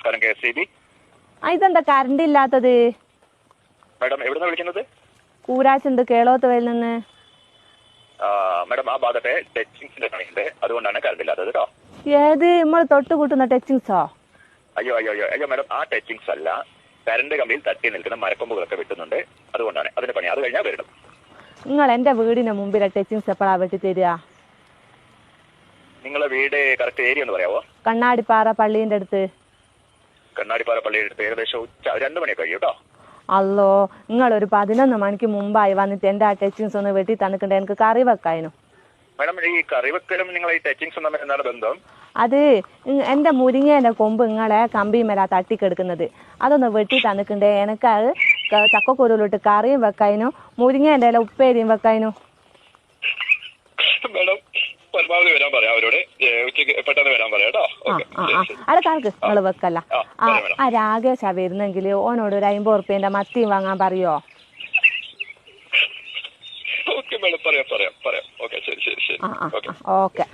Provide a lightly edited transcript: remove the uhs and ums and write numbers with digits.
നമസ്കാരം KSEB. ഇതെന്താ current ഇല്ലാത്തത്? മാഡം എവിടുന്ന വിളിക്കുന്നത്? കൂരാച്ചുണ്ട് കേളോത്തുവയിൽ നിന്ന്. മാഡം ആ ഭാഗത്തെ ടച്ചിങ്സിന്റെ പണിയുണ്ട്, അതുകൊണ്ടാണ് കറണ്ട് ഇല്ലാത്തത് കേട്ടോ. ഏത് നമ്മൾ തൊട്ട് കൂട്ടുന്ന ടച്ചിങ്സോ? അയ്യോ മാഡം, ആ ടച്ചിങ്സ് അല്ല, കറണ്ട് കമ്പിയിൽ തട്ടി നിൽക്കുന്ന മരക്കൊമ്പുകളൊക്കെ വെട്ടുന്നുണ്ട്, അതുകൊണ്ടാണ് അതിന്റെ പണി. അത് കഴിഞ്ഞാൽ വരണം. നിങ്ങൾ എന്റെ വീടിന് മുമ്പിലെ ടച്ചിങ്സ് എപ്പോഴാ വെട്ടി തരിക? നിങ്ങളെ വീട് കറക്റ്റ് ഏരിയ ഒന്ന് പറയാവോ? കണ്ണാടിപ്പാറ പള്ളീന്റെ അടുത്ത്. കണ്ണാടിപ്പാറ പള്ളിയുടെ അടുത്ത് ഏകദേശം 2 മണിയൊക്കെ കഴിയും കേട്ടോ. അല്ലോ, നിങ്ങളൊരു 11 മണിക്ക് മുമ്പായി വന്നിട്ട് എന്റെ ആ ടച്ചിങ്സ് ഒന്ന് വെട്ടി തന്നിട്ടുണ്ട്, എനിക്ക് കറി വെക്കായിരുന്നു. മാഡം, ഈ കറിവെക്കലും നിങ്ങൾ ഈ ടച്ചിങ്സും തമ്മിൽ എന്താണ് ബന്ധം? അത് എന്റെ മുരിങ്ങേന്റെ കൊമ്പ് നിങ്ങളെ കമ്പിമേലാ തട്ടിക്കെടുക്കുന്നത്, അതൊന്ന് വെട്ടി തന്നിട്ടുണ്ടേ. എനിക്ക് അത് ചക്കക്കുരുലിട്ട് കറിയും വെക്കായിരുന്നു, മുരിങ്ങേന്റെ ഇല ഉപ്പേരിയും വെക്കായിരുന്നു. മാഡം പരമാവധി വരാൻ പറയാം അവരോട്, ഉച്ചയ്ക്ക് പെട്ടെന്ന് വരാൻ പറയാം കേട്ടോ. അത് കണക്ക് നിങ്ങൾ വെക്കല്ല. ആ രാകേഷാ വരുന്നെങ്കിൽ ഓനോട് ഒരു 50 ഉറുപ്പ്യന്റെ മത്തിയും വാങ്ങാൻ പറയോ? ഓക്കെ മാഡം, പറയാം. ഓക്കെ, ശരി. ഓക്കെ.